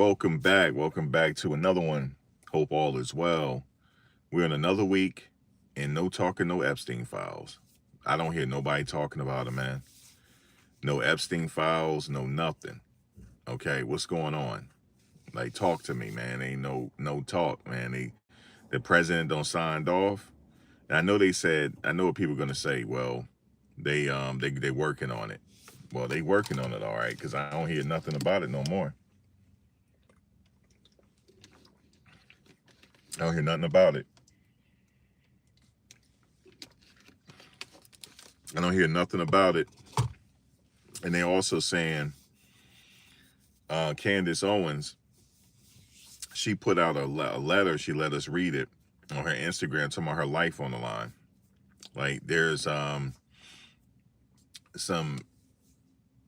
Welcome back to another one. Hope all is well. We're in another week and no talking, no Epstein files. I don't hear nobody talking about it, man. No Epstein files, no nothing. Okay, what's going on? Like, talk to me, man. Ain't no talk, man. The president don't signed off. And I know they said. I know what people are gonna say. Well, they working on it. Well, they working on it, all right, because I don't hear nothing about it no more. I don't hear nothing about it. I don't hear nothing about it. And they're also saying Candace Owens, she put out a letter. She let us read it on her Instagram, talking about her life on the line. Like there's some.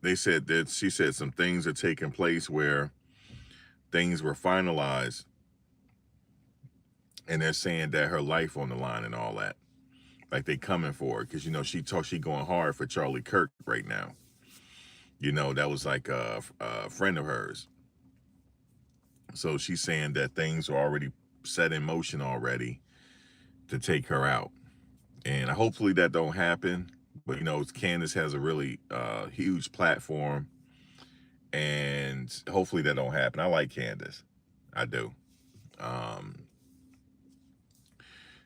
They said that she said some things are taking place where things were finalized, and they're saying that her life on the line and all that. Like they coming for her because she going hard for Charlie Kirk right now. That was like a friend of hers. So she's saying that things are already set in motion already to take her out. And hopefully that don't happen. But Candace has a really huge platform, and hopefully that don't happen. I like Candace, I do. Um,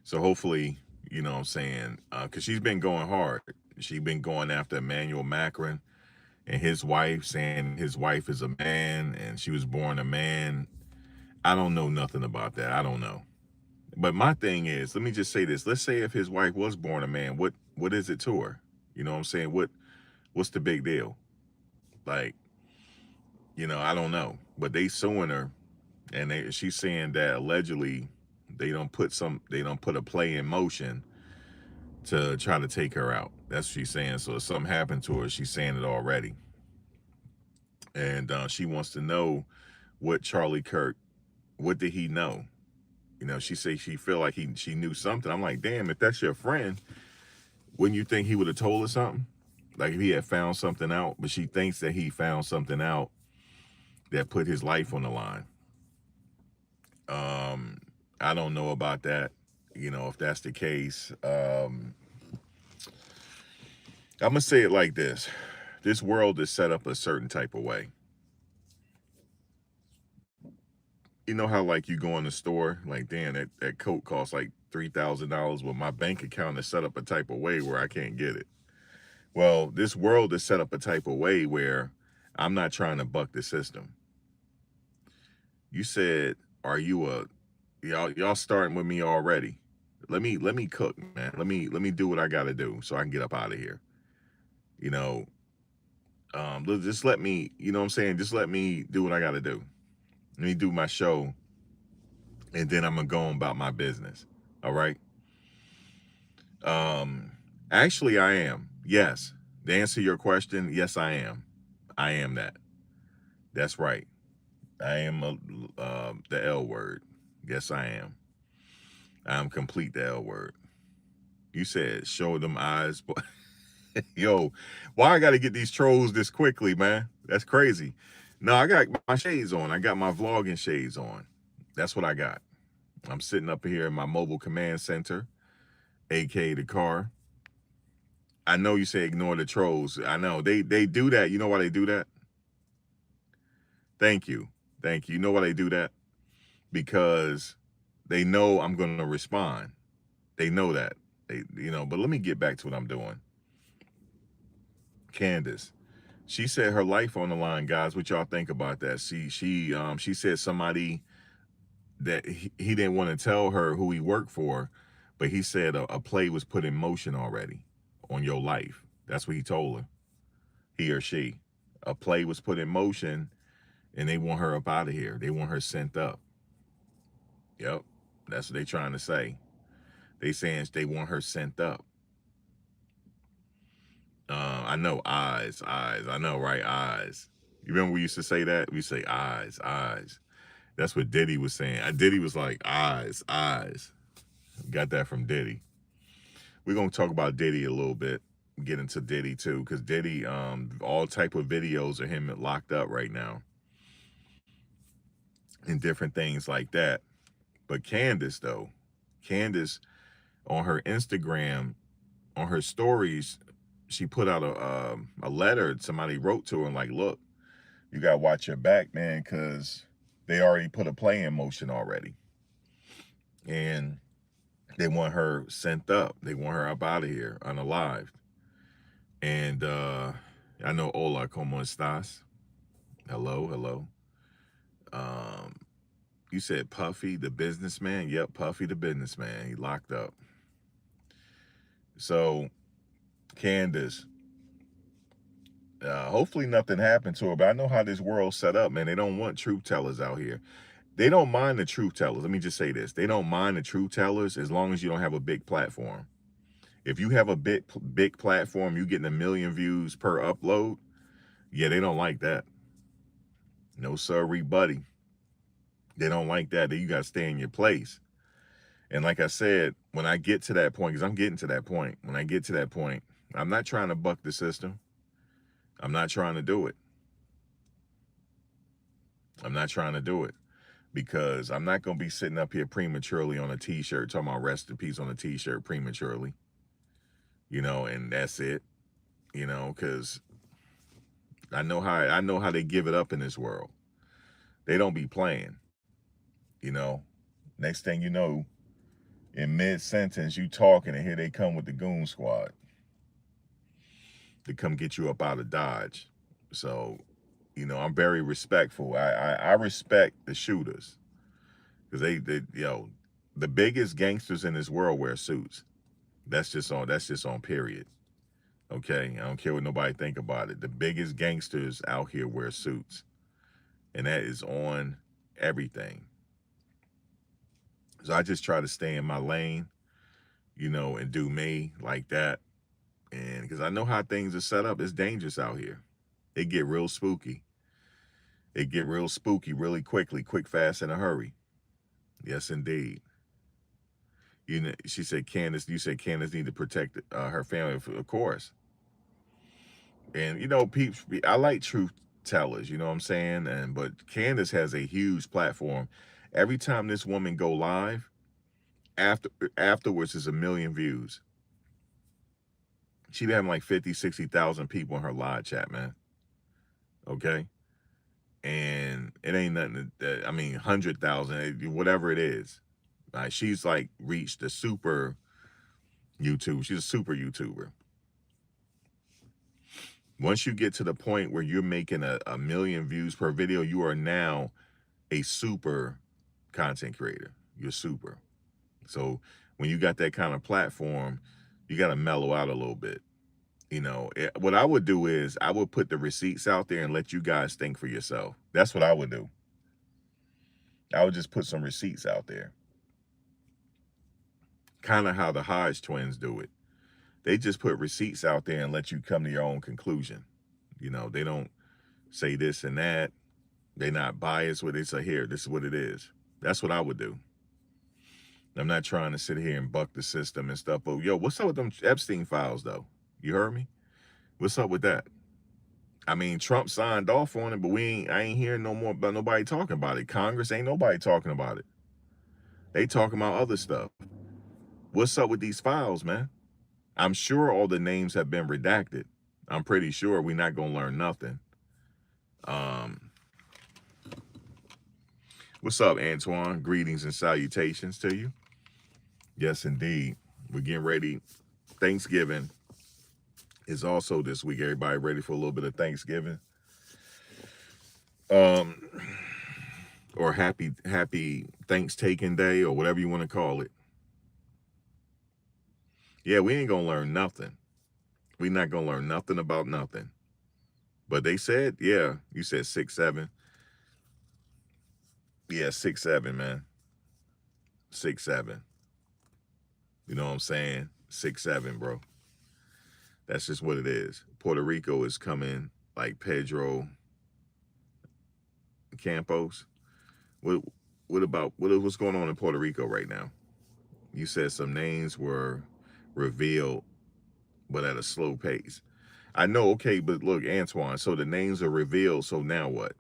so hopefully, what I'm saying, because she's been going hard. She's been going after Emmanuel Macron and his wife, saying his wife is a man and she was born a man. I don't know nothing about that. I don't know. But my thing is, let me just say this. Let's say if his wife was born a man, what is it to her? You know what I'm saying? What's the big deal? Like, I don't know. But they suing her, and she's saying that allegedly they don't put a play in motion to try to take her out. That's what she's saying. So if something happened to her, she's saying it already. And she wants to know what Charlie Kirk, what did he know? She say she feel like she knew something. I'm like, damn, if that's your friend, wouldn't you think he would have told her something? Like if he had found something out, but she thinks that he found something out that put his life on the line. Um, I don't know about that. If that's the case, I'm gonna say it like this: this world is set up a certain type of way. You know how like you go in the store, like damn, that coat costs like $3,000. Well, my bank account is set up a type of way where I can't get it. Well, this world is set up a type of way where I'm not trying to buck the system. You said, "Are you a y'all starting with me already? Let me cook, man. Let me do what I got to do so I can get up out of here. You know, just let me. You know what I'm saying? Just let me do what I got to do. Let me do my show, and then I'm gonna go on about my business. All right. Um, actually, I am. Yes. To answer your question, yes, I am. I am that. That's right. I am the L word. Yes, I am. I'm complete the L word. You said show them eyes, but yo, why I got to get these trolls this quickly, man? That's crazy. No, I got my shades on. I got my vlogging shades on. That's what I got. I'm sitting up here in my mobile command center, aka the car. I know you say ignore the trolls. I know they do that. You know why they do that? Thank you. Thank you. You know why they do that? Because they know I'm going to respond. They know that. But let me get back to what I'm doing. Candace, she said her life on the line, guys. What y'all think about that? She said somebody that he didn't want to tell her who he worked for, but he said a play was put in motion already on your life. That's what he told her. He or she. A play was put in motion, and they want her up out of here. They want her sent up. Yep, that's what they trying to say. They saying they want her sent up. I know eyes. I know, right? Eyes. You remember we used to say that? We say eyes. That's what Diddy was saying. Diddy was like eyes. Got that from Diddy. We're gonna talk about Diddy a little bit. Get into Diddy too, because Diddy, all type of videos of him locked up right now. and different things like that. But Candace, though, Candace on her Instagram, on her stories, she put out a letter somebody wrote to her and like, look, you gotta watch your back, man, because they already put a play in motion already, and they want her sent up. They want her up out of here, unalived. And I know, hola, ¿cómo estás? Hello, hello. Um, you said Puffy, the businessman. Yep, Puffy, the businessman. He locked up. So, Candace, hopefully nothing happened to her, but I know how this world's set up, man. They don't want truth tellers out here. They don't mind the truth tellers. Let me just say this. They don't mind the truth tellers as long as you don't have a big platform. If you have a big platform, you getting 1,000,000 views per upload, yeah, they don't like that. No sorry, buddy. They don't like that. You got to stay in your place. And like I said, when I get to that point, because I'm getting to that point, when I get to that point, I'm not trying to buck the system. I'm not trying to do it. I'm not trying to do it because I'm not going to be sitting up here prematurely on a t-shirt, talking about rest in peace on a t-shirt prematurely, and that's it, because I know how they give it up in this world. They don't be playing, you know. Next thing you know, in mid-sentence, you talking, and here they come with the goon squad to come get you up out of Dodge. So, I'm very respectful. I respect the shooters because the biggest gangsters in this world wear suits. That's just on period. Okay, I don't care what nobody think about it. The biggest gangsters out here wear suits, and that is on everything. So I just try to stay in my lane, and do me like that. And because I know how things are set up, it's dangerous out here. It get real spooky. It get real spooky really quickly, quick, fast, in a hurry. Yes, indeed. She said Candace. You said Candace need to protect her family, of course. And peeps. I like truth tellers. You know what I'm saying? But Candace has a huge platform. Every time this woman go live, afterwards is 1,000,000 views. She'd have like 50, 60,000 people in her live chat, man. Okay. And it ain't nothing. 100,000, whatever it is. She's like reached a super YouTube. She's a super YouTuber. Once you get to the point where you're making a 1,000,000 views per video, you are now a super content creator. You're super. So when you got that kind of platform, you got to mellow out a little bit. What I would do is I would put the receipts out there and let you guys think for yourself. That's what I would do. I would just put some receipts out there. Kind of how the Hodge twins do it. They just put receipts out there and let you come to your own conclusion. They don't say this and that. They're not biased with it. They say, here, this is what it is. That's what I would do. I'm not trying to sit here and buck the system and stuff. But yo, what's up with them Epstein files though? You heard me? What's up with that? Trump signed off on it, but I ain't hearing no more about nobody talking about it. Congress ain't nobody talking about it. They talking about other stuff. What's up with these files, man? I'm sure all the names have been redacted. I'm pretty sure we're not gonna learn nothing. What's up, Antoine? Greetings and salutations to you. Yes, indeed. We're getting ready. Thanksgiving is also this week. Everybody ready for a little bit of Thanksgiving? Or happy Thanksgiving Day, or whatever you want to call it. Yeah, we ain't gonna learn nothing. We're not gonna learn nothing about nothing. But they said, yeah, you said 6'7". Yeah, 6'7", man. 6'7". You know what I'm saying? 6'7", bro. That's just what it is. Puerto Rico is coming like Pedro Campos. What's going on in Puerto Rico right now? You said some names were revealed, but at a slow pace. I know, okay, but look, Antoine, so the names are revealed, so now what?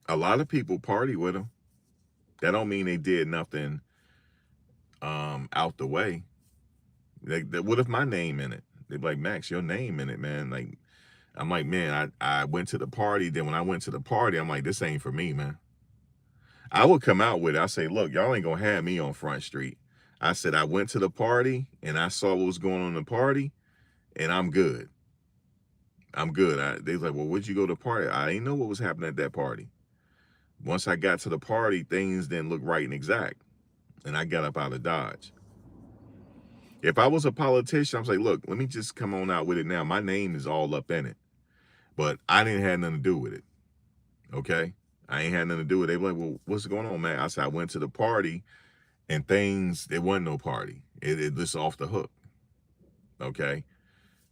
A lot of people party with him. That don't mean they did nothing out the way. What if my name in it? They'd be like, Max, your name in it, man. Like, I'm like, man, I went to the party. Then when I went to the party, I'm like, this ain't for me, man. I would come out with it. I say, look, y'all ain't gonna have me on Front Street. I said I went to the party and I saw what was going on in the party, and I'm good. I'm good. They was like, well, where'd you go to the party? I didn't know what was happening at that party. Once I got to the party, things didn't look right and exact, and I got up out of Dodge. If I was a politician, I was like, look, let me just come on out with it now. My name is all up in it, but I didn't have nothing to do with it. Okay, I ain't had nothing to do with it. They were like, well, what's going on, man? I said I went to the party, and things, there wasn't no party. It just off the hook. Okay,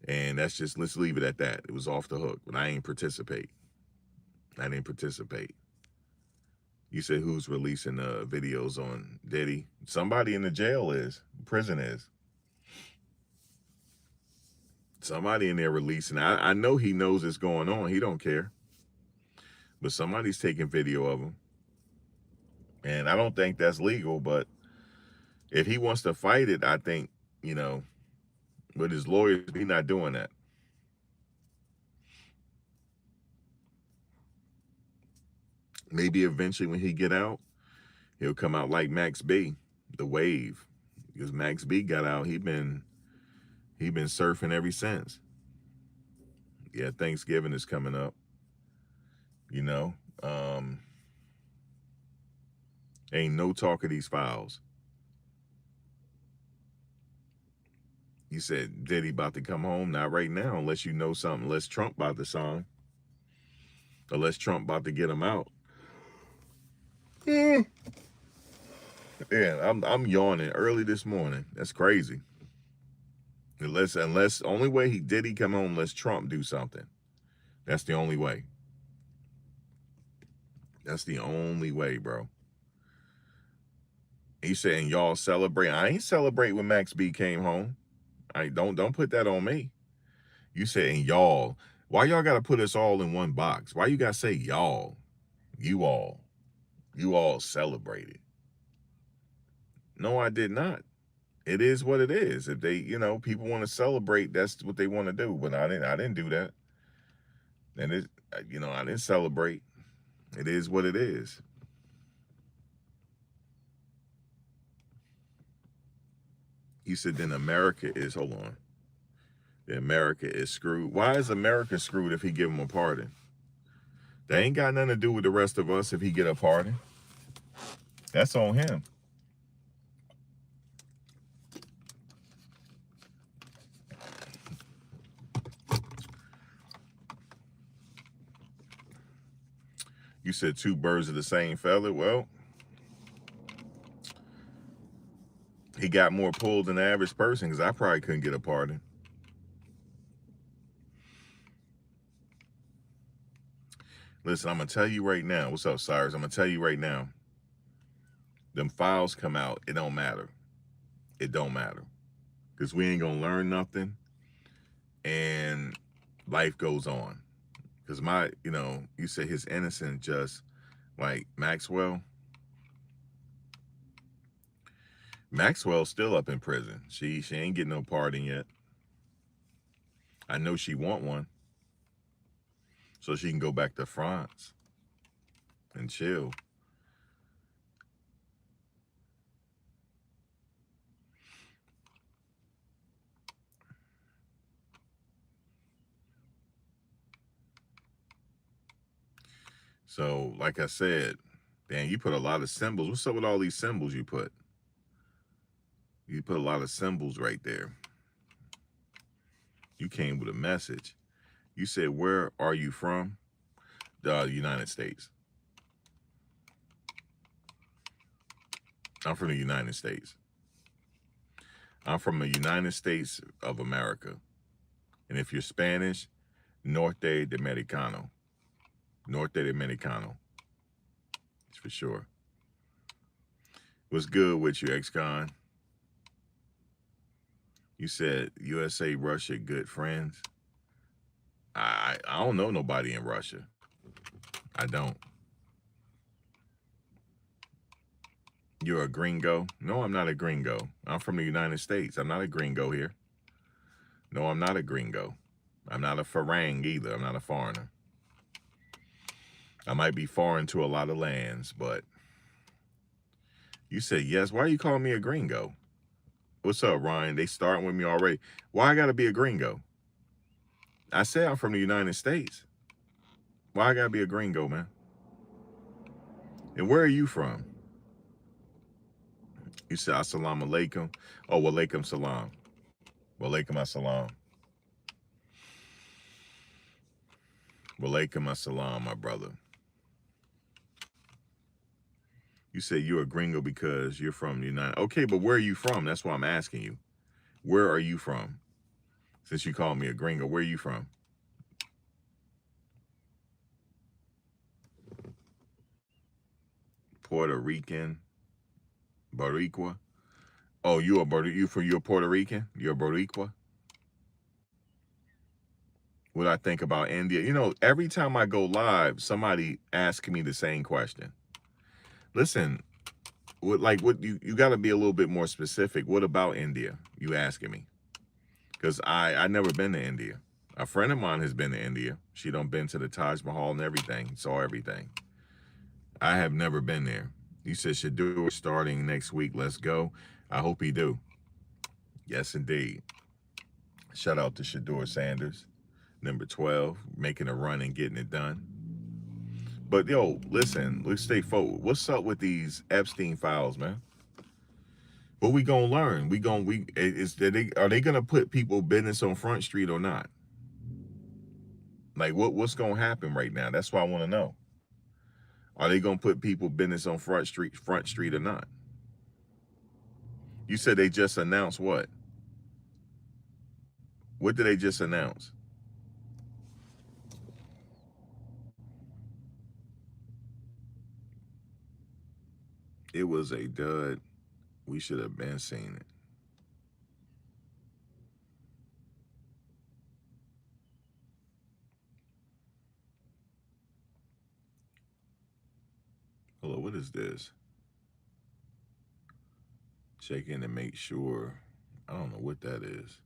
and that's just, let's leave it at that. It was off the hook, but I ain't participate. I didn't participate. You said who's releasing videos on Diddy? Somebody in the jail is, prison is. Somebody in there releasing. I know he knows it's going on. He don't care. But somebody's taking video of him. And I don't think that's legal, but if he wants to fight it, I think, you know, with his lawyers, he's not doing that. Maybe eventually when he get out, he'll come out like Max B, the wave. Because Max B got out, he been surfing ever since. Yeah, Thanksgiving is coming up. You know, ain't no talk of these files. You said Diddy about to come home? Not right now, unless you know something. Unless Trump about to sign. Unless Trump about to get him out. Yeah, I'm yawning early this morning. That's crazy. Unless only way Diddy come home unless Trump do something. That's the only way. That's the only way, bro. He saying y'all celebrate. I ain't celebrate when Max B came home. I don't put that on me. You saying y'all. Why y'all gotta put us all in one box? Why you gotta say y'all? You all. You all celebrated. No, I did not. It is what it is. If they, people want to celebrate, that's what they want to do. But I didn't do that. And I didn't celebrate. It is what it is. You said then America is, hold on. Then America is screwed. Why is America screwed if he give him a pardon? That ain't got nothing to do with the rest of us if he get a pardon. That's on him. You said two birds of the same feather. Well, he got more pull than the average person because I probably couldn't get a pardon. Listen, I'm going to tell you right now. What's up, Cyrus? I'm going to tell you right now. Them files come out. It don't matter. It don't matter. Because we ain't going to learn nothing. And life goes on. Because you said his innocent just like Maxwell's still up in prison. She ain't getting no pardon yet. I know she want one. So she can go back to France and chill. So, like I said, Dan, you put a lot of symbols. What's up with all these symbols you put? You put a lot of symbols right there. You came with a message. You said, where are you from? The United States. I'm from the United States. I'm from the United States of America. And if you're Spanish, Norte Dominicano. Norte Dominicano. It's for sure. What's good with you, ex-con? You said USA, Russia, good friends. I don't know nobody in Russia. I don't. You're a gringo? No, I'm not a gringo. I'm from the United States. I'm not a gringo here. No, I'm not a gringo. I'm not a farang either. I'm not a foreigner. I might be foreign to a lot of lands, but you said yes. Why are you calling me a gringo? What's up, Ryan? They starting with me already. Why I gotta be a gringo? I said I'm from the United States. Why I gotta be a gringo, man? And where are you from? You said assalamu alaikum. Oh, walaikum salam. Walaikum assalam. Walaikum assalam, my brother. You said you're a gringo because you're from the United. Okay, but where are you from? That's why I'm asking you. Where are you from? Since you called me a gringo, where are you from? Puerto Rican, Boricua. Oh, you're Puerto Rican? You're a Boricua? What I think about India? You know, every time I go live, somebody asks me the same question. Listen, what you got to be a little bit more specific. What about India? You asking me? Because I never been to India. A friend of mine has been to India. She done been to the Taj Mahal and everything, saw everything. I have never been there. You said Shadur starting next week. Let's go. I hope he do. Yes, indeed. Shout out to Shadur Sanders, number 12, making a run and getting it done. But yo, listen, let's stay forward. What's up with these Epstein files, man? What we gonna learn? Are they gonna put people business on Front Street or not? Like what's gonna happen right now? That's what I want to know. Are they gonna put people business on Front Street or not? You said they just announced what? What did they just announce? It was a dud. We should have been seeing it. Hello, what is this? Check in to make sure. I don't know what that is.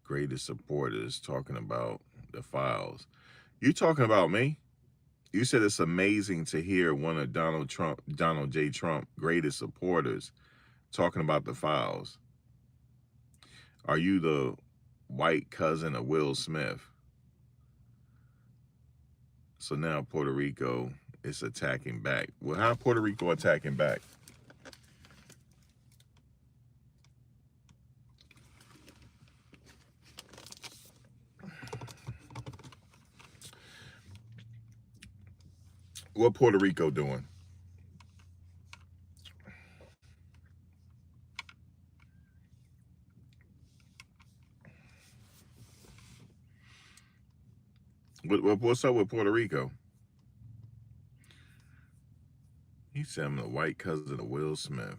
Greatest supporters talking about the files. You talking about me? You said it's amazing to hear one of Donald J. Trump greatest supporters talking about the files. Are you the white cousin of Will Smith? So now Puerto Rico is attacking back. Well, how Puerto Rico attacking back? What Puerto Rico doing? What's up with Puerto Rico? He said I'm the white cousin of Will Smith.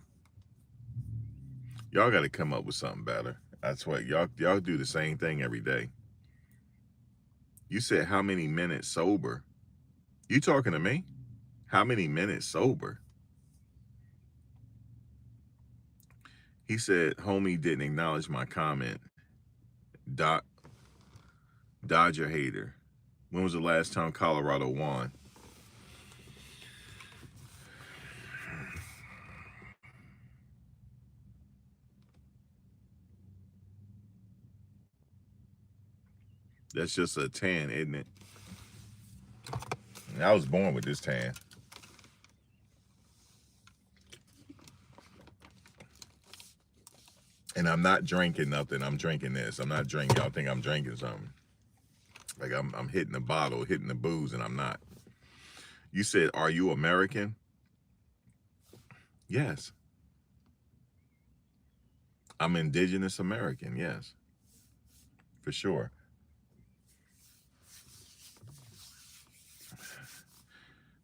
Y'all got to come up with something better. That's what y'all do the same thing every day. You said how many minutes sober? You talking to me? How many minutes sober? He said, homie didn't acknowledge my comment. Dodger hater. When was the last time Colorado won? That's just a tan, isn't it? I was born with this tan. And I'm not drinking nothing. I'm drinking this. I'm not drinking. Y'all think I'm drinking something. Like I'm hitting the bottle, hitting the booze, and I'm not. You said, are you American? Yes. I'm indigenous American, yes. For sure.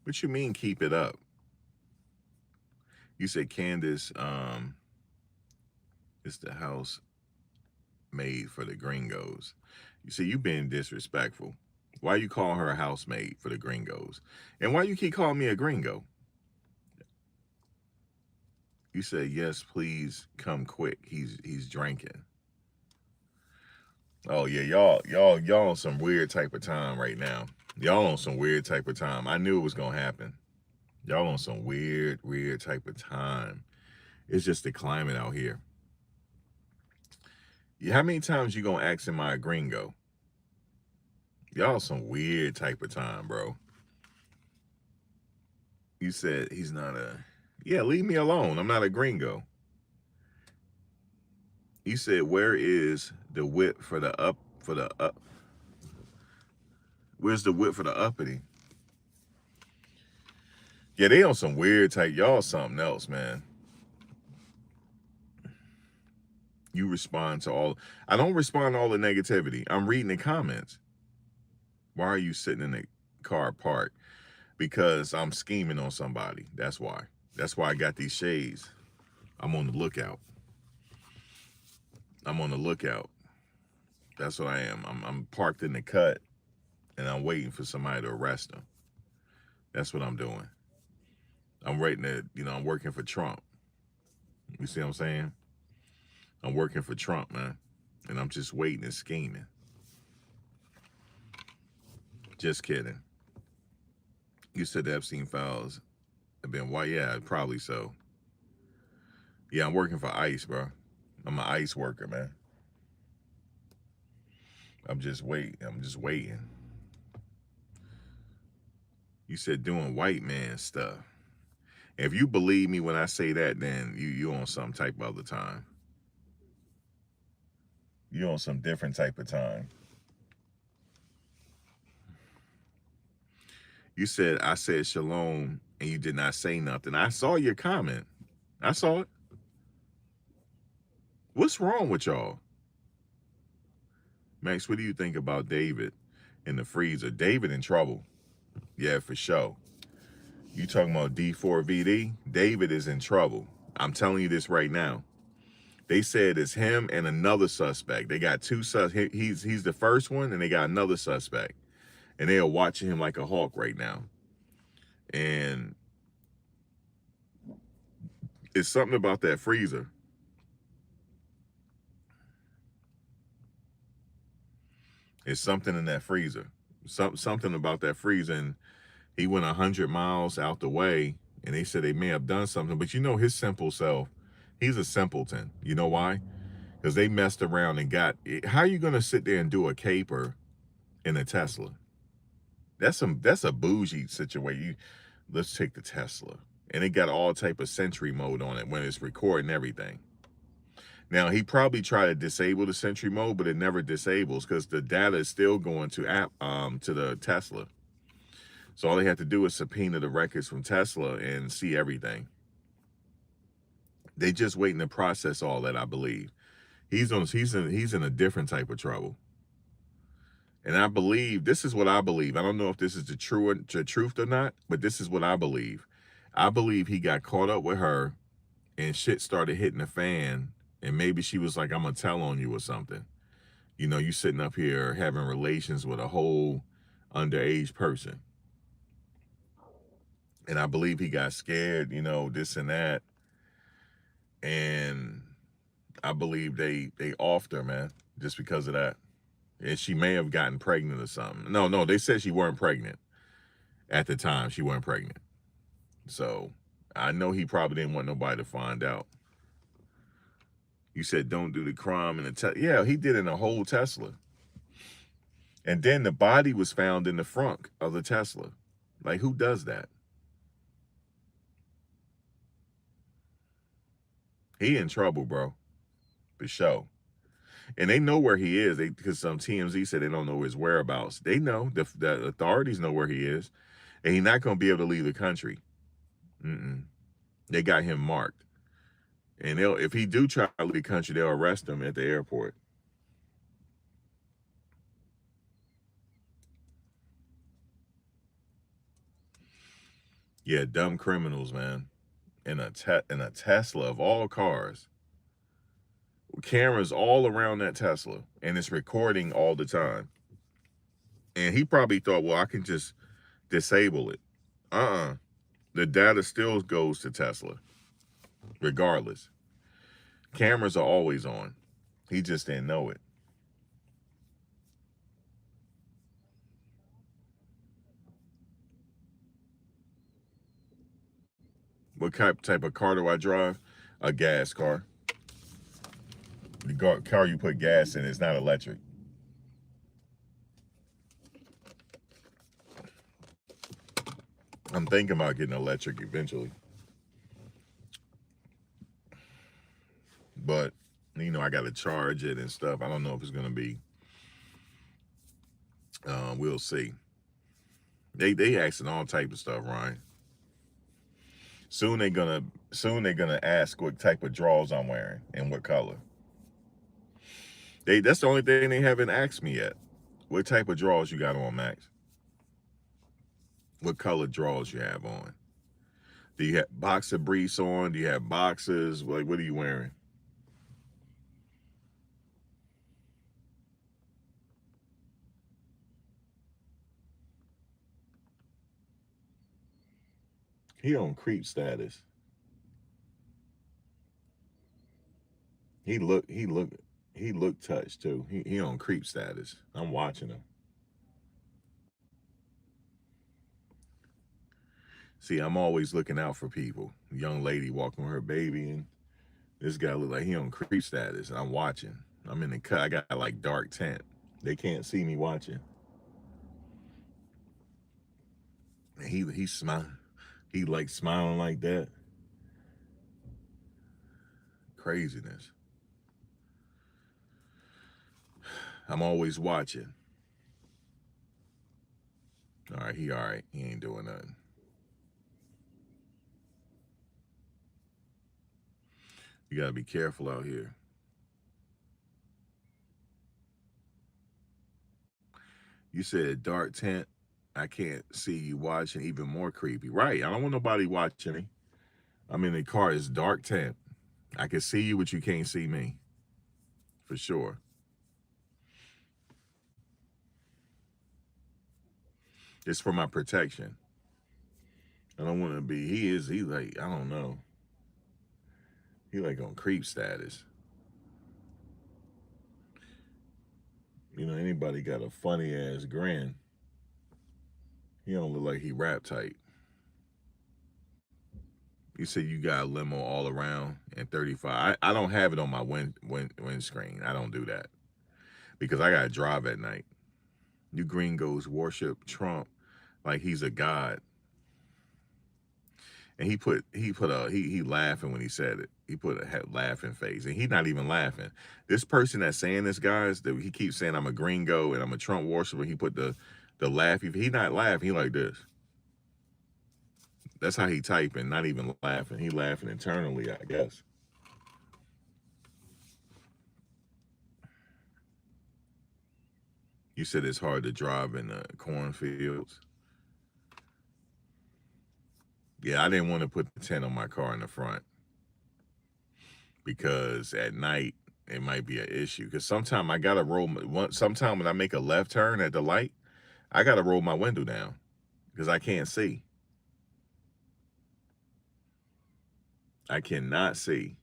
What you mean keep it up? You said Candace, it's the house made for the gringos. You see, you being disrespectful. Why you call her a housemaid for the gringos? And why you keep calling me a gringo? You said, yes, please come quick. He's drinking. Oh yeah, y'all on some weird type of time right now. Y'all on some weird type of time. I knew it was gonna happen. Y'all on some weird type of time. It's just the climate out here. How many times you gonna ask am I a gringo? Y'all some weird type of time, bro. You said he's not a. Yeah, leave me alone. I'm not a gringo. You said where is the whip for the up for the up? Where's the whip for the uppity? Yeah, they on some weird type. Y'all something else, man. You respond to all. I don't respond to all the negativity. I'm reading the comments. Why are you sitting in the car parked? Because I'm scheming on somebody. That's why. That's why I got these shades. I'm on the lookout. I'm on the lookout. That's what I am. I'm parked in the cut, and I'm waiting for somebody to arrest him. That's what I'm doing. I'm waiting to, I'm working for Trump. You see what I'm saying? I'm working for Trump, man. And I'm just waiting and scheming. Just kidding. You said the Epstein files have been white. Yeah, probably so. Yeah, I'm working for ICE, bro. I'm an ICE worker, man. I'm just waiting. You said doing white man stuff. If you believe me when I say that, then you on some type of other time. You on some different type of time. You said I said shalom and you did not say nothing. I saw your comment. I saw it. What's wrong with y'all? Max, what do you think about David in the freezer? David in trouble. Yeah, for sure. You talking about D4VD? David is in trouble. I'm telling you this right now. They said it's him and another suspect. They got two suspects. He's the first one, and they got another suspect. And they are watching him like a hawk right now. And it's something about that freezer. It's something in that freezer. Something about that freezer. And he went 100 miles out the way, and they said they may have done something. But his simple self, he's a simpleton. You know why? Because they messed around and got. How are you gonna sit there and do a caper in a Tesla? That's a bougie situation. Let's take the Tesla, and it got all type of Sentry mode on it when it's recording everything. Now he probably tried to disable the Sentry mode, but it never disables because the data is still going to to the Tesla. So all they have to do is subpoena the records from Tesla and see everything. They just waiting to process all that, I believe. He's in a different type of trouble. And I believe, this is what I believe. I don't know if this is the truth or not, but this is what I believe. I believe he got caught up with her and shit started hitting the fan, and maybe she was like, I'm gonna tell on you or something. You sitting up here having relations with a whole underage person. And I believe he got scared, this and that. And I believe they offed her, man, just because of that. And she may have gotten pregnant or something. No, they said she weren't pregnant. At the time, she wasn't pregnant. So I know he probably didn't want nobody to find out. You said don't do the crime in a Tesla. Yeah, he did in a whole Tesla. And then the body was found in the front of the Tesla. Like, who does that? He in trouble, bro. For sure. And they know where he is. Because some TMZ said they don't know his whereabouts. They know. The authorities know where he is. And he's not going to be able to leave the country. They got him marked. And if he do try to leave the country, they'll arrest him at the airport. Yeah, dumb criminals, man. In a Tesla of all cars. Cameras all around that Tesla, and it's recording all the time. And he probably thought, well, I can just disable it. The data still goes to Tesla, regardless. Cameras are always on. He just didn't know it. What type of car do I drive? A gas car. The car you put gas in is not electric. I'm thinking about getting electric eventually. But, I got to charge it and stuff. I don't know if it's going to be. We'll see. They asking all type of stuff, Ryan. Soon they're gonna ask what type of drawers I'm wearing and what color. That's the only thing they haven't asked me yet. What type of drawers you got on, Max? What color drawers you have on? Do you have boxer briefs on? Do you have boxers? Like, what are you wearing? He on creep status. He look he look he looked touched too. He on creep status. I'm watching him. See, I'm always looking out for people. Young lady walking with her baby, and this guy look like he on creep status. And I'm watching. I'm in the cut. I got like dark tent. They can't see me watching. And he smiling. He like smiling like that. Craziness. I'm always watching. All right, he all right. He ain't doing nothing. You gotta be careful out here. You said dark tent. I can't see you watching. Even more creepy. Right. I don't want nobody watching me. I'm in the car. It's dark tent. I can see you, but you can't see me. For sure. It's for my protection. I don't want to be. He like, I don't know. He like on creep status. Anybody got a funny ass grin. He don't look like he rap tight. You said you got a limo all around and 35. I don't have it on my windscreen. I don't do that because I gotta drive at night. You gringos worship Trump like he's a god, and he laughing when he said it. He put a laughing face, and he's not even laughing. This person that's saying this, guys, that he keeps saying I'm a gringo and I'm a Trump worshiper. He put the laugh. He not laughing. He like this. That's how he typing, not even laughing. He laughing internally, I guess. You said it's hard to drive in the cornfields. Yeah, I didn't want to put the tent on my car in the front because at night it might be an issue. Because sometimes I gotta roll. Sometimes when I make a left turn at the light, I gotta roll my window down because I can't see. I cannot see,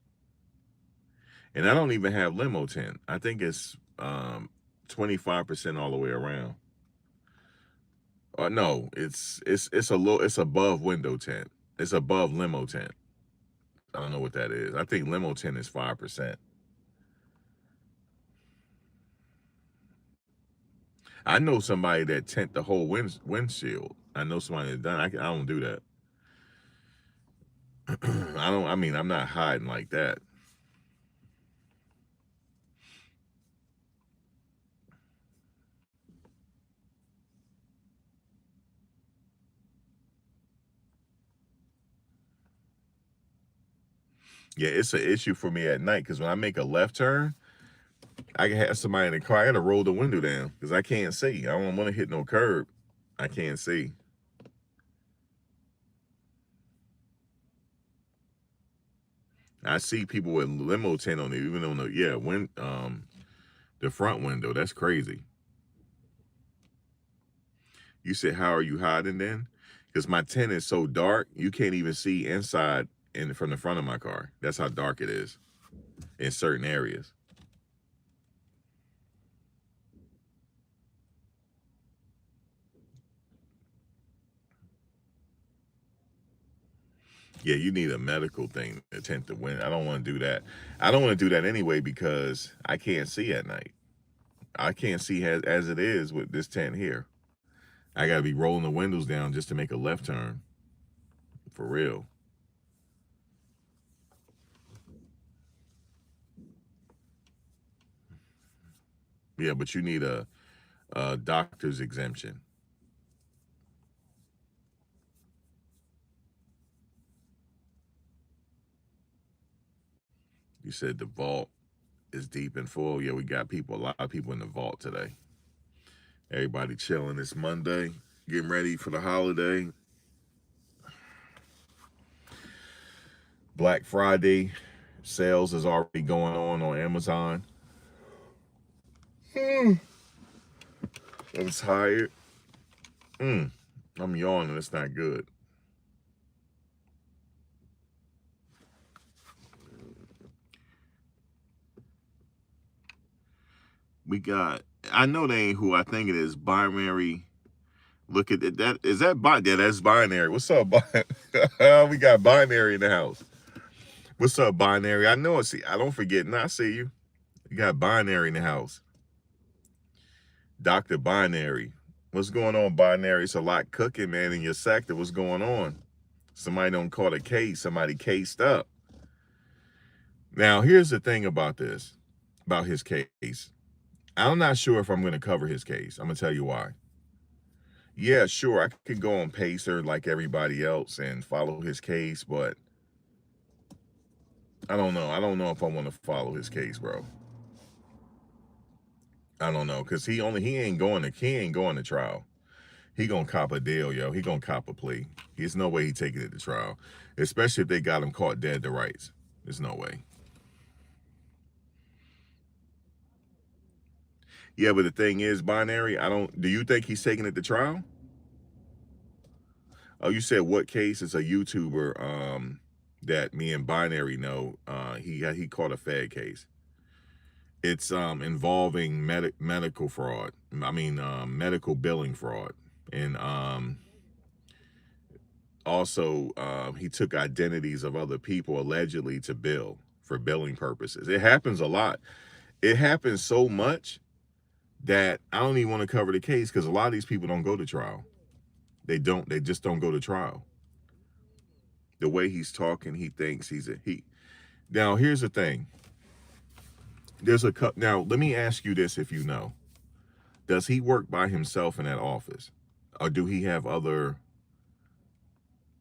and I don't even have limo tent. I think it's 25% all the way around. No, it's a little. It's above window tent. It's above limo tent. I don't know what that is. I think limo tent is 5%. I know somebody that tent the whole windshield. I know somebody that done. I don't do that. I don't. I mean, I'm not hiding like that. Yeah, it's an issue for me at night because when I make a left turn, I can have somebody in the car. I gotta roll the window down because I can't see. I don't want to hit no curb. I can't see. I see people with limo tent on it, even on the front window. That's crazy. You said, how are you hiding then? Because my tent is so dark, you can't even see inside from the front of my car. That's how dark it is in certain areas. Yeah, you need a medical thing to tint the window. I don't want to do that. I don't want to do that anyway because I can't see at night. I can't see as it is with this tent here. I got to be rolling the windows down just to make a left turn. For real. Yeah, but you need a doctor's exemption. You said the vault is deep and full. Yeah, we got a lot of people in the vault today. Everybody chilling. It's Monday, getting ready for the holiday. Black Friday sales is already going on Amazon. I'm tired. I'm yawning. It's not good. We got. I know they ain't who I think it is. Binary. Look at it. That is that. Yeah, that's binary. What's up, we got binary in the house. What's up, binary? I know it. See, I don't forget. I see you. You got binary in the house. Dr. Binary. What's going on, binary? It's a lot cooking, man, in your sector. What's going on? Somebody don't call a case. Somebody cased up. Now, here's the thing about this, about his case. I'm not sure if I'm going to cover his case. I'm going to tell you why. Yeah, sure, I could go on Pacer like everybody else and follow his case, but I don't know. I don't know if I want to follow his case, bro. I don't know, cause he ain't going to trial. He gonna cop a deal, yo. He gonna cop a plea. There's no way he taking it to trial, especially if they got him caught dead to rights. There's no way. Yeah, but the thing is, binary. I don't. Do you think he's taking it to trial? Oh, you said what case? It's a YouTuber that me and binary know. He caught a Fed case. It's involving medical fraud. I mean medical billing fraud, and also he took identities of other people allegedly to bill for billing purposes. It happens a lot. It happens so much that I don't even want to cover the case because a lot of these people don't go to trial. They don't. They just don't go to trial. The way he's talking, he thinks he. Now here's the thing. There's a cut. Now let me ask you this: if you know, does he work by himself in that office, or do he have other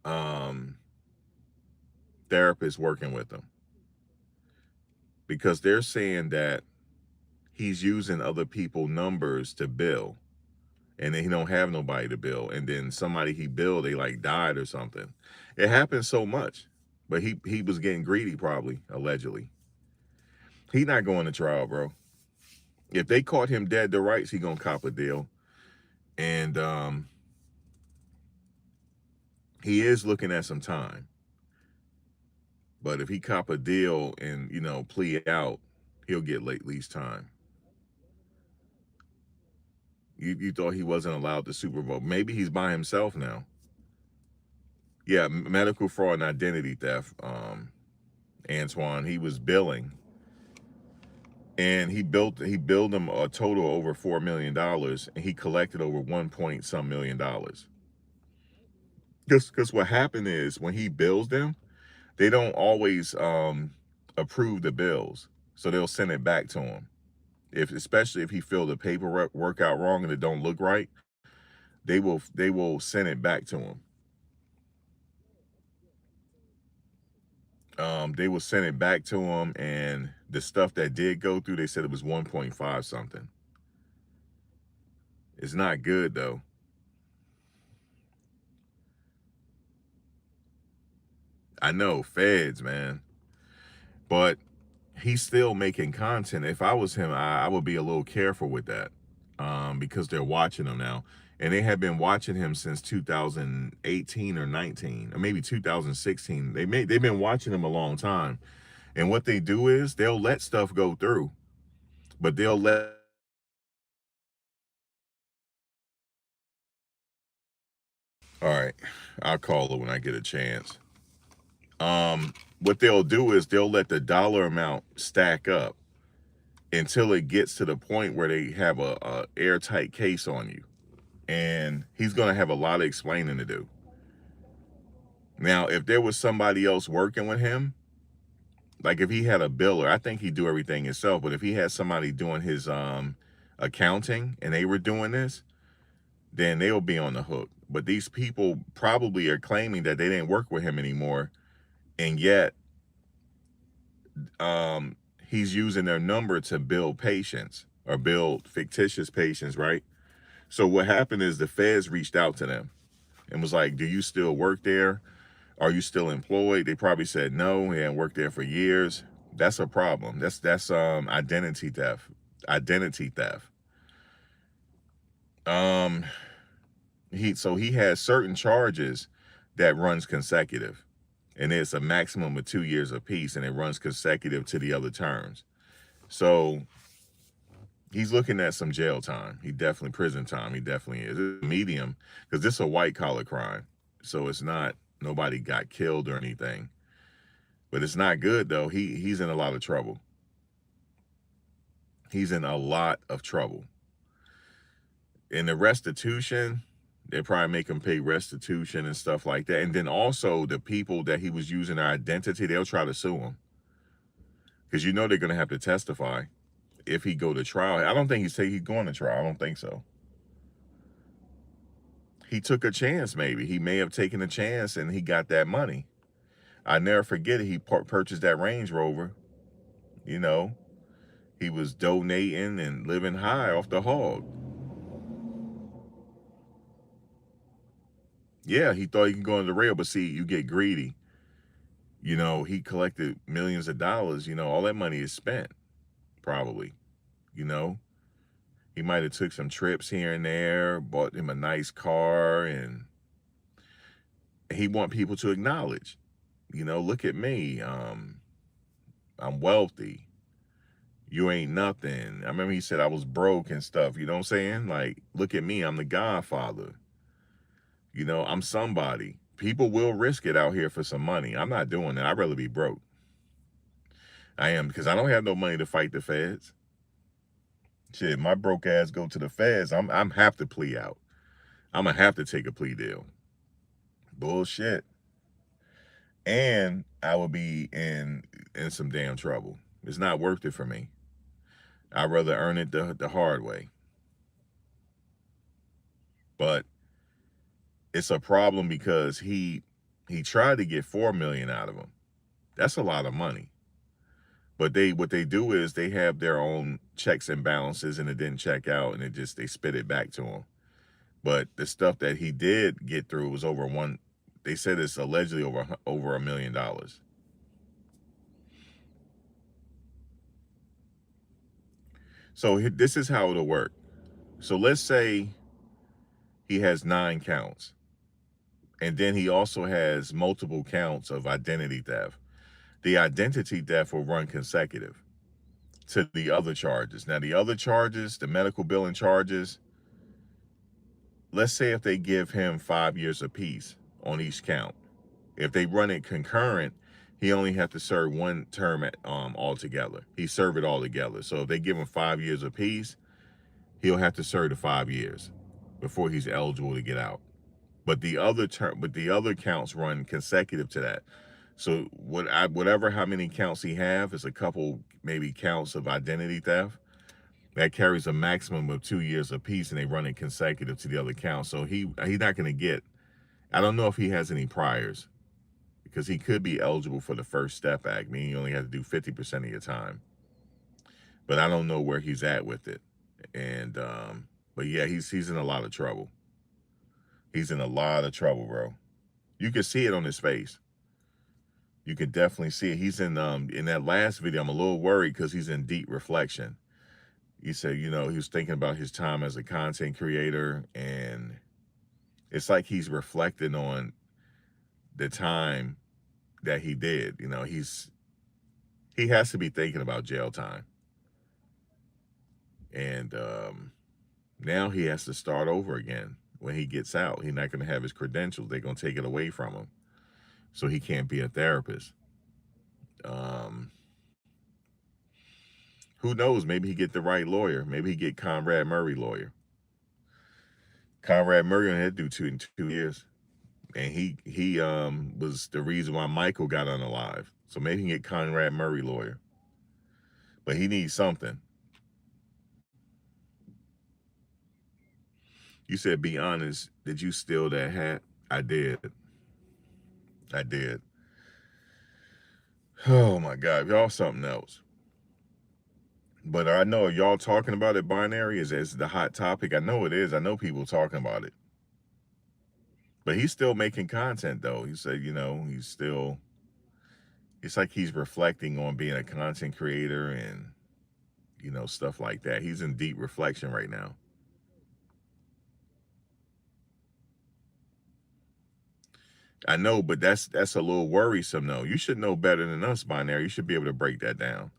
um, therapists working with him? Because they're saying that he's using other people's numbers to bill, and then he don't have nobody to bill, and then somebody he billed, they like died or something. It happens so much, but he was getting greedy, probably allegedly. He not going to trial, bro. If they caught him dead to rights, he gonna cop a deal, and he is looking at some time. But if he cop a deal and plea out, he'll get late lease time. You thought he wasn't allowed to Super Bowl? Maybe he's by himself now. Yeah, medical fraud and identity theft. Antoine, he was billing, and he billed him a total over $4 million, and he collected over 1 point some $1 million. Because what happened is when he bills them, they don't always approve the bills, so they'll send it back to him. Especially if he filled the paperwork work out wrong and it don't look right, they will send it back to him. They will send it back to him, and the stuff that did go through, they said it was 1.5 something. It's not good though. I know, feds, man. But he's still making content. If I was him, I would be a little careful with that. because they're watching him now. And they have been watching him since 2018 or 19, or maybe 2016. They've been watching him a long time. And what they do is they'll let stuff go through, but they'll let all right, I'll call her when I get a chance. What they'll do is they'll let the dollar amount stack up until it gets to the point where they have a airtight case on you. And he's gonna have a lot of explaining to do. Now, if there was somebody else working with him, like if he had a biller, I think he'd do everything himself. But if he had somebody doing his accounting and they were doing this, then they'll be on the hook. But these people probably are claiming that they didn't work with him anymore, and yet he's using their number to build patients or build fictitious patients, right? So what happened is the feds reached out to them and was like, "Do you still work there? Are you still employed?" They probably said no. He hadn't worked there for years. That's a problem. That's identity theft. Identity theft. Um, he has certain charges that runs consecutive, and it's a maximum of 2 years apiece, and it runs consecutive to the other terms. So he's looking at some jail time. He definitely prison time. He definitely is. It's a medium because this is a white collar crime, so it's not nobody got killed or anything. But it's not good though. He's in a lot of trouble. He's in a lot of trouble. In the restitution, they probably make him pay restitution and stuff like that. And then also the people that he was using their identity, they'll try to sue him because you know they're gonna have to testify if he go to trial. I don't think he's going to trial. I don't think so. He took a chance. Maybe he may have taken a chance and he got that money. I never forget it. He purchased that Range Rover. You know, he was donating and living high off the hog. Yeah, he thought he could go on the rail, but see, you get greedy. You know, he collected millions of dollars. You know, all that money is spent, probably. You know, he might have took some trips here and there, bought him a nice car, and he want people to acknowledge. You know, look at me. I'm wealthy. You ain't nothing. I remember he said I was broke and stuff. You know what I'm saying? Like, look at me. I'm the Godfather. You know, I'm somebody. People will risk it out here for some money. I'm not doing that. I'd rather be broke. I am, because I don't have no money to fight the feds. Shit, my broke ass go to the feds. I'm have to plea out. I'm gonna have to take a plea deal. Bullshit. And I would be in some damn trouble. It's not worth it for me. I'd rather earn it the hard way. But it's a problem because he tried to get 4 million out of him. That's a lot of money. But what they do is they have their own checks and balances, and it didn't check out, and they spit it back to him. But the stuff that he did get through was over one. They said it's allegedly over $1 million. So this is how it'll work. So let's say he has 9 counts, and then he also has multiple counts of identity theft. The identity theft will run consecutive to the other charges. Now, the other charges, the medical billing charges, let's say if they give him 5 years apiece on each count. If they run it concurrent, he only has to serve one term altogether. He serve it all together. So if they give him 5 years apiece, he'll have to serve the 5 years before he's eligible to get out. But the other counts run consecutive to that. So whatever how many counts he have is a couple maybe counts of identity theft that carries a maximum of 2 years apiece, and they run it consecutive to the other counts. So he's not going to get. I don't know if he has any priors, because he could be eligible for the First Step Act, meaning you only have to do 50% of your time. But I don't know where he's at with it. And but yeah, he's in a lot of trouble. He's in a lot of trouble, bro. You can see it on his face. You can definitely see it. He's in that last video, I'm a little worried because he's in deep reflection. He said, he was thinking about his time as a content creator, and it's like he's reflecting on the time that he did. He has to be thinking about jail time, and now he has to start over again when he gets out. He's not going to have his credentials. They're going to take it away from him, so he can't be a therapist. Um, who knows? Maybe he get the right lawyer. Maybe he get Conrad Murray lawyer. Conrad Murray had to do 2 years, and he was the reason why Michael got unalive. So maybe he can get Conrad Murray lawyer, but he needs something. You said, be honest. Did you steal that hat? I did. I did. Oh my God, y'all something else. But I know y'all talking about it. Binary is the hot topic. I know it is. I know people talking about it. But he's still making content though. He said, he's still. It's like he's reflecting on being a content creator and stuff like that. He's in deep reflection right now. I know, but that's a little worrisome though. You should know better than us, Binary. You should be able to break that down.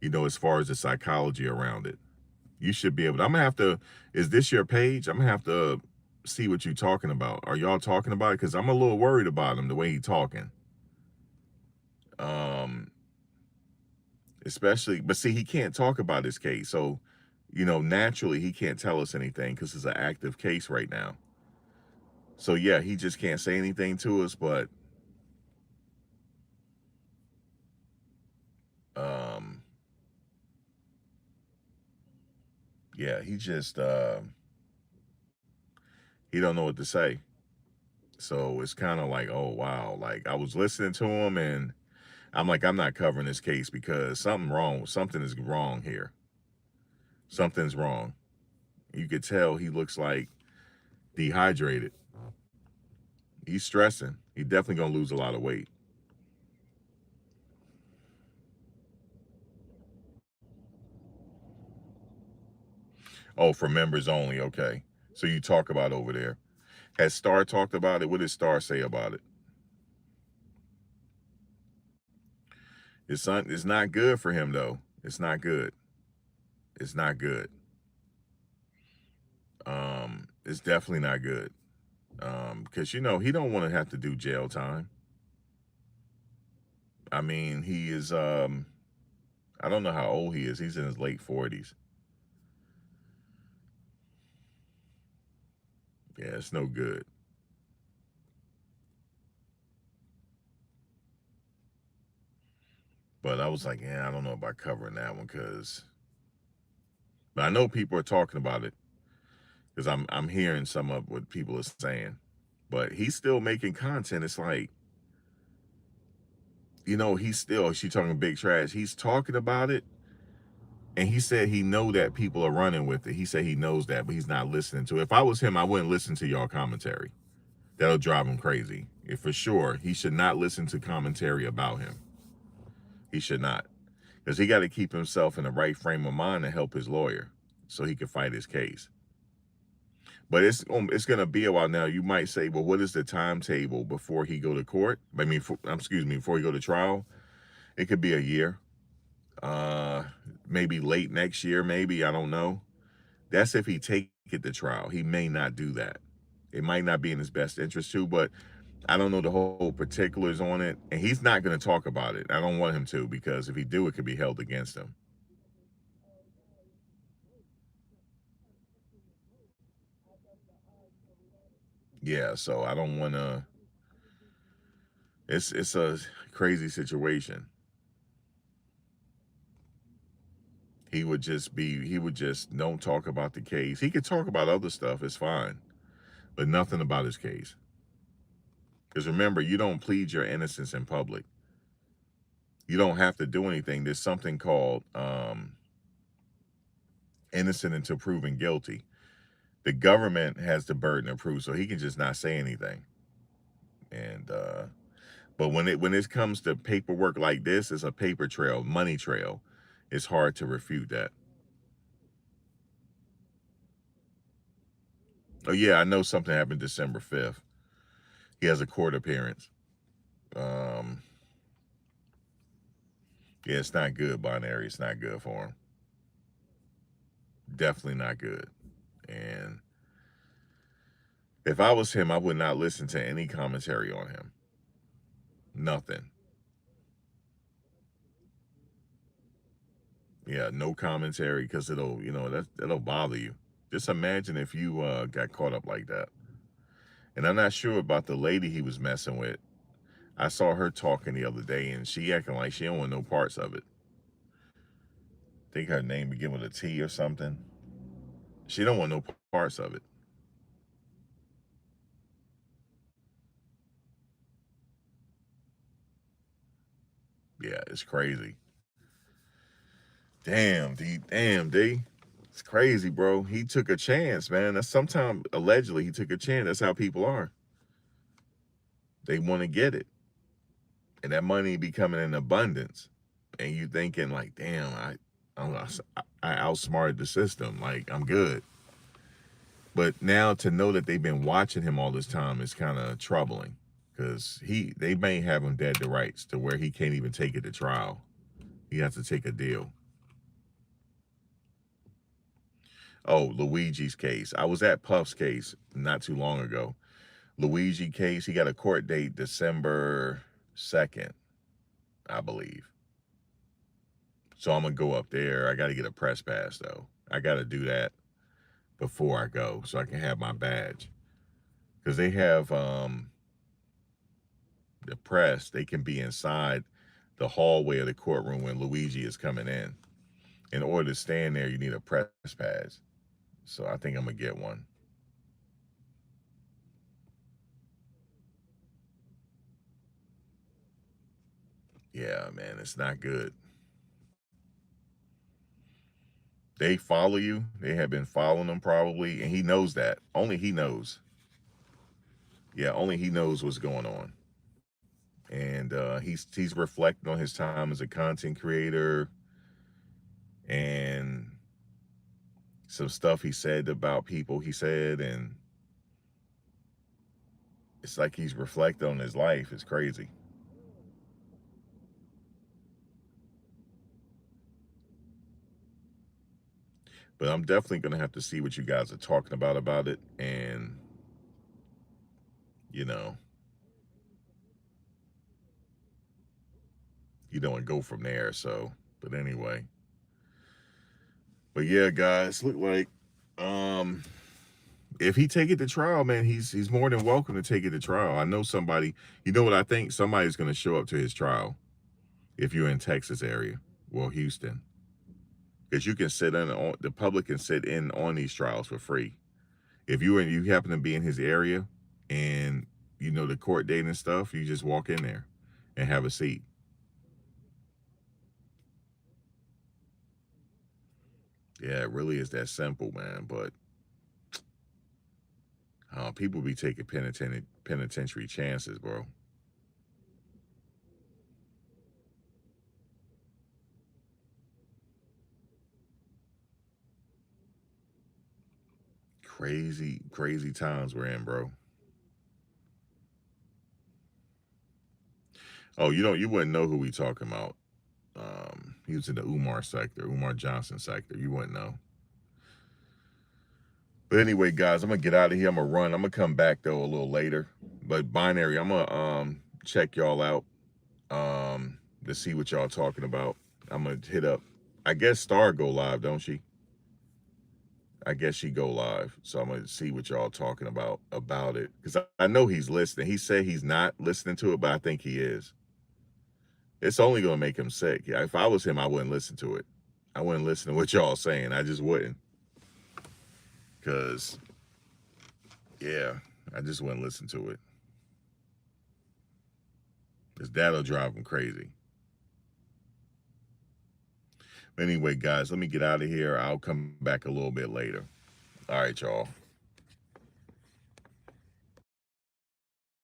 As far as the psychology around it. You should be able to. I'm gonna have to. Is this your page? I'm gonna have to see what you're talking about. Are y'all talking about it? Because I'm a little worried about him the way he's talking. Especially, but see, he can't talk about his case, so naturally he can't tell us anything because it's an active case right now. So yeah, he just can't say anything to us. But yeah, he just he don't know what to say. So it's kind of like, oh wow, like I was listening to him and I'm like, I'm not covering this case because something is wrong here. Something's wrong. You could tell he looks like dehydrated. He's stressing. He definitely gonna lose a lot of weight. Oh, for members only. Okay. So you talk about over there. Has Star talked about it? What did Star say about it? His son, it's not good for him though. It's not good. It's not good. It's definitely not good. Because he don't want to have to do jail time. I mean, he is I don't know how old he is. He's in his late 40s. Yeah, it's no good. But I was like, yeah, I don't know about covering that one but I know people are talking about it because I'm hearing some of what people are saying. But he's still making content. It's like, she's talking big trash. He's talking about it, and he said he know that people are running with it. He said he knows that, but he's not listening to it. If I was him, I wouldn't listen to y'all commentary. That'll drive him crazy. If for sure, he should not listen to commentary about him. He should not. Because he got to keep himself in the right frame of mind to help his lawyer so he can fight his case. But it's going to be a while now. You might say, well, what is the timetable before he go to court? I mean, before he go to trial? It could be a year. Maybe late next year, maybe. I don't know. That's if he take it to trial. He may not do that. It might not be in his best interest too, but I don't know the whole particulars on it. And he's not going to talk about it. I don't want him to, because if he do, it could be held against him. Yeah, so I don't want to. It's a crazy situation. He would just don't talk about the case. He could talk about other stuff, it's fine, but nothing about his case. Because remember, you don't plead your innocence in public. You don't have to do anything. There's something called innocent until proven guilty. The government has the burden of proof, so he can just not say anything. And but when it comes to paperwork like this, it's a paper trail, money trail. It's hard to refute that. Oh yeah, I know something happened December 5th. He has a court appearance. Um, yeah, it's not good, Binary. It's not good for him. Definitely not good. And if I was him, I would not listen to any commentary on him. Nothing. Yeah, no commentary because that'll bother you. Just imagine if you got caught up like that. And I'm not sure about the lady he was messing with. I saw her talking the other day, and she acting like she don't want no parts of it. I think her name begin with a T or something. She don't want no parts of it. Yeah, it's crazy. Damn, D. Damn, D. It's crazy, bro. He took a chance, man. That's sometimes allegedly he took a chance. That's how people are. They want to get it, and that money be coming in abundance, and you thinking like, damn, I outsmarted the system. Like I'm good. But now to know that they've been watching him all this time is kind of troubling because they may have him dead to rights to where he can't even take it to trial. He has to take a deal. Oh, Luigi's case. I was at Puff's case not too long ago. Luigi case, he got a court date December 2nd, I believe. So I'm going to go up there. I got to get a press pass, though. I got to do that before I go so I can have my badge. Because they have the press, they can be inside the hallway of the courtroom when Luigi is coming in. In order to stand there, you need a press pass. So I think I'm going to get one. Yeah, man, it's not good. They follow you. They have been following him probably, and he knows that. Only he knows. Yeah, only he knows what's going on. And he's reflecting on his time as a content creator and some stuff he said about people he said, and it's like he's reflecting on his life. It's crazy. But I'm definitely gonna have to see what you guys are talking about it, and you know, and go from there. So, but anyway, but yeah, guys, look like um if he take it to trial, man, he's more than welcome to take it to trial. I know somebody. You know what I think? Somebody's gonna show up to his trial if you're in Texas area, well, Houston, because you can sit in on the public can sit in on these trials for free. If you happen to be in his area and you know the court date and stuff, you just walk in there and have a seat. Yeah, it really is that simple, man. But people be taking penitentiary chances, bro. Crazy, crazy times we're in, bro. Oh, you wouldn't know who we talking about. He was in the Umar sector, Umar Johnson sector. You wouldn't know. But anyway, guys, I'm gonna get out of here. I'm gonna run. I'm gonna come back though a little later. But binary, I'm gonna check y'all out to see what y'all talking about. I'm gonna hit up. I guess Star go live, don't she? I guess she go live. So I'm gonna see what y'all talking about it because I know he's listening. He said he's not listening to it, but I think he is. It's only gonna make him sick. Yeah, if I was him, I wouldn't listen to it. I wouldn't listen to what y'all saying. I just wouldn't. Cause yeah, I just wouldn't listen to it. Cause that'll drive him crazy. Anyway, guys, let me get out of here. I'll come back a little bit later. All right, y'all.